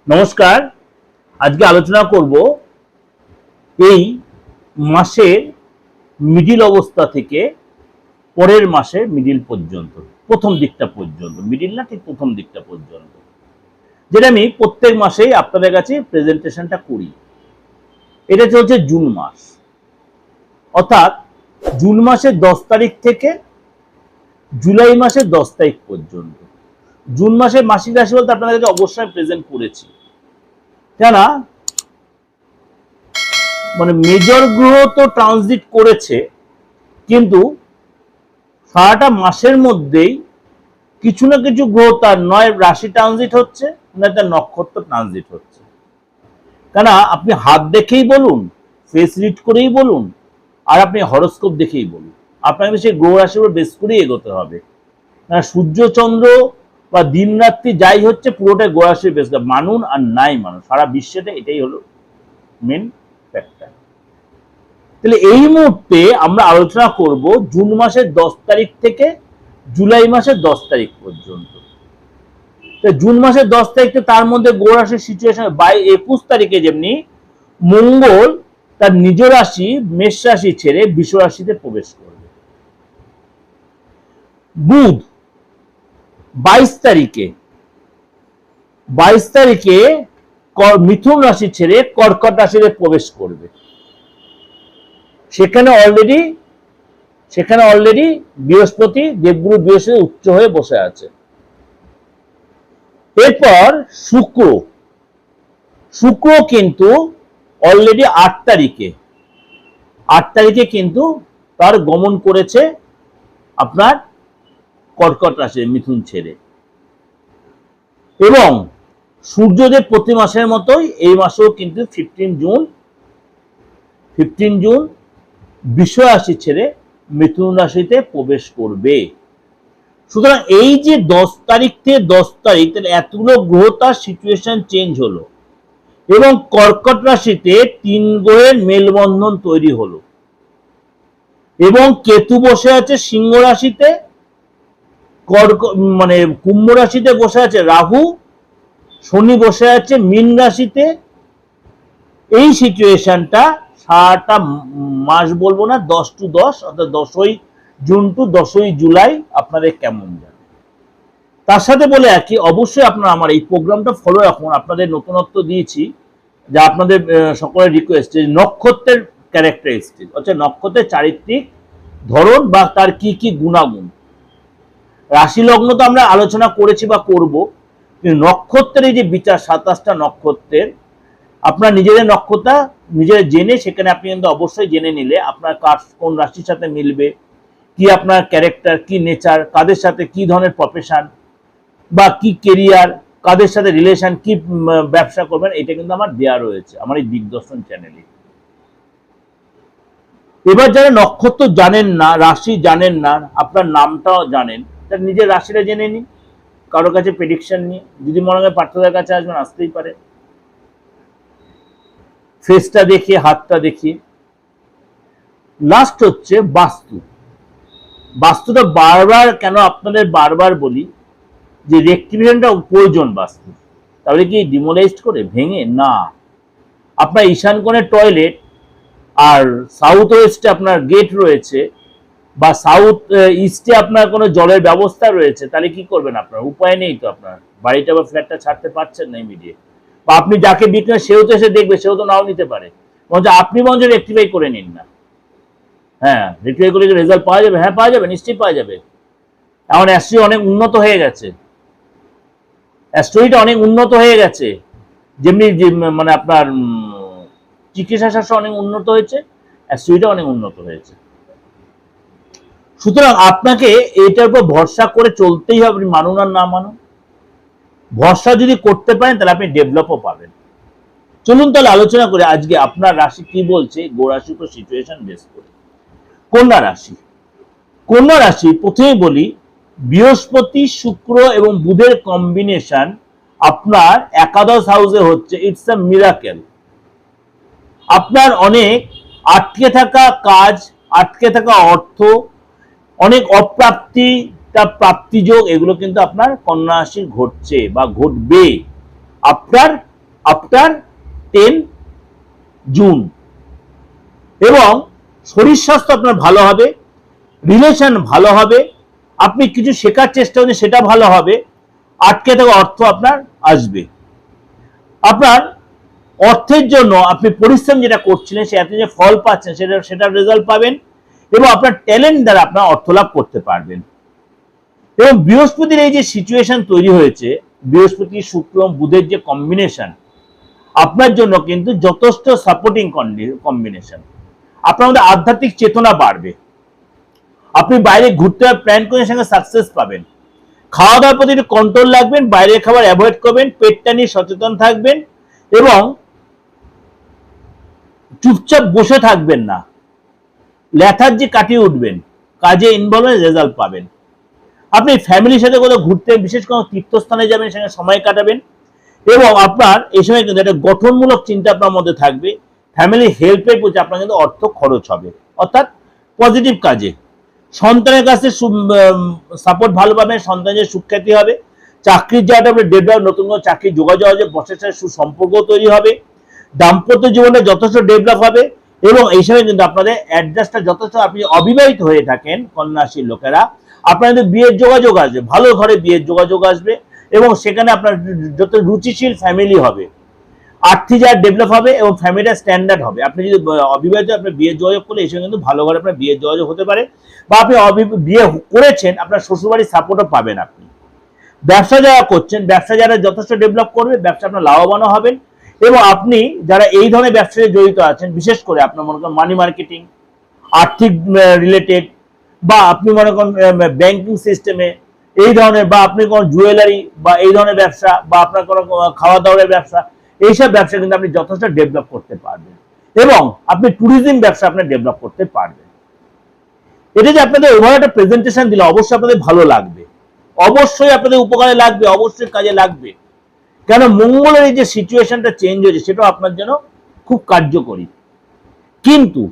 নমস্কার। আজকে আলোচনা করব এই মাসের মিডিল অবস্থা থেকে পরের মাসের মিডিল পর্যন্ত, প্রথম দিকটা পর্যন্ত, মিডিল না ঠিক প্রথম দিকটা পর্যন্ত, যেটা আমি প্রত্যেক মাসেই আপনাদের কাছে প্রেজেন্টেশনটা করি। এটা চলছে জুন মাস, অর্থাৎ জুন মাসের 10 তারিখ থেকে জুলাই মাসের 10 তারিখ পর্যন্ত। জুন মাসের মাসিক রাশি বলতে আপনাদের কাছে অবশ্যই প্রেজেন্ট করেছি, কেন মানে মেজর গ্রহ তো ট্রানজিট করেছে, কিন্তু সারাটা মাসের মধ্যেই কিছু না কিছু গ্রহ তার নয় রাশি ট্রানজিট হচ্ছে, না তার নক্ষত্র ট্রানজিট হচ্ছে। কেন আপনি হাত দেখেই বলুন, ফেস রিড করেই বলুন, আর আপনি হরোস্কোপ দেখেই বলুন, আপনাকে সেই গ্রহ রাশির উপর বেস করেই এগোতে হবে। না সূর্য চন্দ্র বা দিন রাত্রি যাই হচ্ছে পুরোটাই গ্রহ রাশির বেস, মানুন আর নাই মানুন, সারা বিশ্বতে এটাই হলো মেন ফ্যাক্টর। তাহলে এই মুহূর্তে আমরা আলোচনা করব জুন মাসের 10 তারিখ থেকে জুলাই মাসের 10 তারিখ পর্যন্ত। জুন মাসের 10 তারিখ থেকে তার মধ্যে গ্রহ রাশির সিচুয়েশন 21 তারিখে যেমনি মঙ্গল তার নিজ রাশি মেষ রাশি ছেড়ে বৃষ রাশিতে প্রবেশ করবে। বুধ 22 তারিখে মিথুন রাশি ছেড়ে কর্কট রাশিতে প্রবেশ করবে। সেখানে অলরেডি বৃহস্পতি, দেবগুরু বৃহস্পতি উচ্চ হয়ে বসে আছে। এরপর শুক্র কিন্তু অলরেডি 8 তারিখে কিন্তু তার গমন করেছে আপনার কর্কট রাশি মিথুন ছেড়ে। এবং সূর্যদেব প্রতি মাসের মতোই এই মাসেও কিন্তু 15 জুন বৃষ রাশি ছেড়ে মিথুন রাশিতে প্রবেশ করবে। সুতরাং এই যে 10 তারিখ থেকে 10 তারিখ এতগুলো গ্রহ তার সিচুয়েশন চেঞ্জ হলো, এবং কর্কট রাশিতে 3 গ্রহের মেলবন্ধন তৈরি হলো, এবং কেতু বসে আছে সিংহ রাশিতে, মানে কুম্ভ রাশিতে বসে আছে রাহু, শনি বসে আছে মীন রাশিতে। এই সিচুয়েশনটা সারাটা মাস বলবো না, 10 to 10 অর্থাৎ 10ই জুন টু 10ই জুলাই আপনাদের কেমন যাবে। তার সাথে বলে রাখি, অবশ্যই আপনারা আমার এই প্রোগ্রামটা ফলো রাখুন। আপনাদের নতুনত্ব দিয়েছি, যা আপনাদের সকলের রিকোয়েস্ট, যে নক্ষত্রের ক্যারেক্টারিস্টিক, অর্থাৎ নক্ষত্রের চারিত্রিক ধরন বা তার কি কি গুণাগুণ। রাশি লগ্ন তো আমরা আলোচনা করেছি বা করব, কিন্তু নক্ষত্রের এই যে বিচার 27টা নক্ষত্রের, আপনার নিজেদের নক্ষত্র নিজের জেনে সেখানে আপনি কিন্তু অবশ্যই জেনে নিলে আপনার কার কোন রাশির সাথে মিলবে, কি আপনার ক্যারেক্টার, কি নেচার, কাদের সাথে কি ধরনের প্রফেশন বা কি কেরিয়ার, কাদের সাথে রিলেশন, কি ব্যবসা করবেন, এটা কিন্তু আমার দেয়া রয়েছে আমার এই দিগদর্শন চ্যানেলে। এবার যারা নক্ষত্র জানেন না, রাশি জানেন না, আপনার নামটাও জানেন, তার নিজের রাশিটা জেনে নিন, কারোর কাছে প্রেডিকশন নিয়ে। যদি মনে হয় পার্থদের কাছে আসবেন, আসতেই পারে, ফেসটা দেখিয়ে, হাতটা দেখিয়ে। লাস্ট হচ্ছে বাস্তুটা বারবার কেন আপনাদের বারবার বলি যে রেক্টিফিকেশনটা প্রয়োজন বাস্তু। তাহলে কি ডিমোলাইজড করে ভেঙে না, আপনার ঈশান কোণে টয়লেট আর সাউথ ওয়েস্টে আপনার গেট রয়েছে, বা সাউথ ইস্টে আপনার কোনো জলের ব্যবস্থা রয়েছে, তাহলে কি করবেন? আপনার উপায় নেই তো, আপনার বাড়িটা বা ফ্ল্যাটটা ছাড়তে পারছেন না ইমিডিয়েট, বা আপনি যাকে বিক্রি সেও তো এসে দেখবে, সেও তো নাও নিতে পারে, আপনি মঞ্চ রেক্টিফাই করে নিন না। হ্যাঁ, রেক্টিফাই করলে রেজাল্ট পাওয়া যাবে, হ্যাঁ পাওয়া যাবে, নিশ্চয়ই পাওয়া যাবে। এখন অ্যাস্ট্রোলজি অনেক উন্নত হয়ে গেছে, অ্যাস্ট্রোলজিটা অনেক উন্নত হয়ে গেছে, যেমনি মানে আপনার চিকিৎসা শাস্ত্র অনেক উন্নত হয়েছে, অ্যাস্ট্রোলজিটা অনেক উন্নত হয়েছে। সুতরাং আপনাকে এটার উপর ভরসা করে চলতেই হবে, মানুন আর না মানুন। ভরসা যদি করতে পারেন তাহলে আপনি ডেভেলপও পাবেন। চলুন তাহলে আলোচনা করে আজকে আপনার রাশি কি বলছে, গ্রহ রাশির উপর সিচুয়েশন বেস করে। কন্যা রাশি প্রথমেই বলি, বৃহস্পতি, শুক্র এবং বুধের কম্বিনেশন আপনার একাদশ হাউসে হচ্ছে, ইটস আ মিরাকেল। আপনার অনেক আটকে থাকা কাজ, আটকে থাকা অর্থ, অনেক প্রাপ্তিযোগ, এগুলো কিন্তু আপনার কন্যা রাশির ঘটছে বা ঘটবে। আপনার আফটার 10 জুন। এবং শরীর স্বাস্থ্য আপনার ভালো হবে, রিলেশন ভালো হবে, আপনি কিছু শেখার চেষ্টা করছেন সেটা ভালো হবে, আটকে থাকা অর্থ আপনার আসবে। আপনার অর্থের জন্য আপনি পরিশ্রম যেটা করছিলেন সেটা যে ফল পাচ্ছেন সেটা রেজাল্ট পাবেন, এবং আপনার ট্যালেন্ট দ্বারা আপনার অর্থ লাভ করতে পারবেন। এবং বৃহস্পতির এই যে সিচুয়েশন তৈরি হয়েছে, বৃহস্পতি শুক্র এবং বুধের যে কম্বিনেশন আপনার জন্য কিন্তু যথেষ্ট সাপোর্টিং কম্বিনেশন। আপনার মধ্যে আধ্যাত্মিক চেতনা বাড়বে, আপনি বাইরে ঘুরতে প্ল্যান করে সঙ্গে সাকসেস পাবেন। খাওয়া দাওয়ার প্রতি একটু কন্ট্রোল রাখবেন, বাইরের খাবার অ্যাভয়েড করবেন, পেটটা নিয়ে সচেতন থাকবেন এবং চুপচাপ বসে থাকবেন না, লেথার্জি কাটিয়ে উঠবেন, কাজে ইনভলভ হয়ে রেজাল্ট পাবেন। আপনি ফ্যামিলির সাথে কোথাও ঘুরতে, বিশেষ কোনো তীর্থস্থানে যাবেন, সেখানে সময় কাটাবেন এবং আপনার এই সময় কিন্তু একটা গঠনমূলক চিন্তা আপনার মধ্যে থাকবে। ফ্যামিলি হেল্পের প্রতি আপনার কিন্তু অর্থ খরচ হবে, অর্থাৎ পজিটিভ কাজে। সন্তানের কাছে সাপোর্ট ভালো পাবেন, সন্তানের সুখ্যাতি হবে, চাকরির জায়গাটা আপনার ডেভেলপ, নতুন কোনো চাকরির যোগাযোগ হবে, বসের সাথে সুসম্পর্ক তৈরি হবে, দাম্পত্য জীবনে যথেষ্ট ডেভেলপ হবে। এবং এই সময় কিন্তু আপনাদের অ্যাডজাস্টটা যথেষ্ট, আপনি অবিবাহিত হয়ে থাকেন কন্যা রাশির লোকেরা, আপনার কিন্তু বিয়ের যোগাযোগ আসবে, ভালো ঘরে বিয়ের যোগাযোগ আসবে এবং সেখানে আপনার যত রুচিশীল ফ্যামিলি হবে, আর্থিক যা ডেভেলপ হবে এবং ফ্যামিলিটা স্ট্যান্ডার্ড হবে। আপনি যদি অবিবাহিত আপনার বিয়ের যোগাযোগ করলে এই সময় কিন্তু ভালো ঘরে আপনার বিয়ের যোগাযোগ হতে পারে, বা আপনি বিয়ে করেছেন আপনার শ্বশুরবাড়ির সাপোর্টও পাবেন। আপনি ব্যবসা যারা করছেন, ব্যবসা যারা যথেষ্ট ডেভেলপ করবে, ব্যবসা আপনার লাভবানও হবেন। এবং আপনি যারা এই ধরনের ব্যবসায় জড়িত আছেন, বিশেষ করে আপনার মনে করেন মানি মার্কেটিং, আর্থিক রিলেটেড, বা আপনি মনে করেন ব্যাংকিং সিস্টেমে এই ধরনের, বা আপনি কোনো জুয়েলারি বা এই ধরনের ব্যবসা, বা আপনার কোনো খাওয়া দাওয়ার ব্যবসা, এইসব ব্যবসা কিন্তু আপনি যথেষ্ট ডেভেলপ করতে পারবেন এবং আপনি ট্যুরিজম ব্যবসা আপনি ডেভেলপ করতে পারবেন। এটা যে আপনাদের ওভার একটা প্রেজেন্টেশন দিলে অবশ্যই আপনাদের ভালো লাগবে, অবশ্যই আপনাদের উপকারে লাগবে, অবশ্যই কাজে লাগবে। কেন মঙ্গলের এই যে সিচুয়েশনটা চেঞ্জ হয়েছে সেটাও আপনার জন্য খুব কার্যকরী। কিন্তু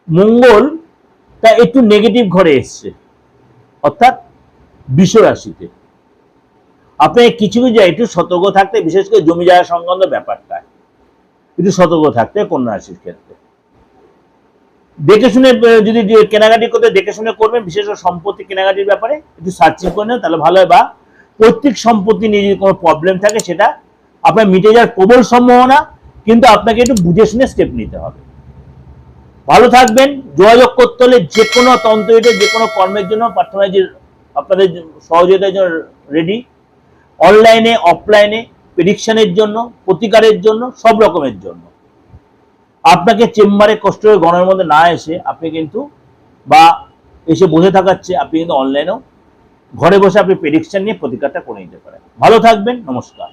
মঙ্গল তা একটু নেগেটিভ ঘরে এসছে, অর্থাৎ বৃষ রাশিতে। আপনি কিছু কিছু একটু সতর্ক থাকতে, বিশেষ করে জমি জায়গা সংক্রান্ত ব্যাপারটা একটু সতর্ক থাকতে কন্যা রাশির ক্ষেত্রে। দেখে শুনে যদি কেনাকাটি করতে দেখে শুনে করবেন, বিশেষ করে সম্পত্তি কেনাকাটির ব্যাপারে একটু সার্চিং করে নেন, তাহলে ভালো হয়। বা পৈতৃক সম্পত্তি নিয়ে যদি কোনো প্রবলেম থাকে সেটা আপনার মিটে যাওয়ার প্রবল সম্ভাবনা, কিন্তু আপনাকে একটু বুঝে শুনে স্টেপ নিতে হবে। ভালো থাকবেন। যোগাযোগ করতে হলে যে কোনো তন্ত্রীতে, যে কোনো কর্মের জন্য পার্থনাইজের আপনাদের সহযোগিতার জন্য রেডি, অনলাইনে অফলাইনে, প্রেডিকশনের জন্য, প্রতিকারের জন্য, সব রকমের জন্য। আপনাকে চেম্বারে কষ্ট করে গণের মধ্যে না এসে আপনি কিন্তু, বা এসে বসে থাকার চেয়ে আপনি কিন্তু অনলাইনেও ঘরে বসে আপনি প্রেডিকশন নিয়ে প্রতিকারটা করে নিতে পারেন। ভালো থাকবেন, নমস্কার।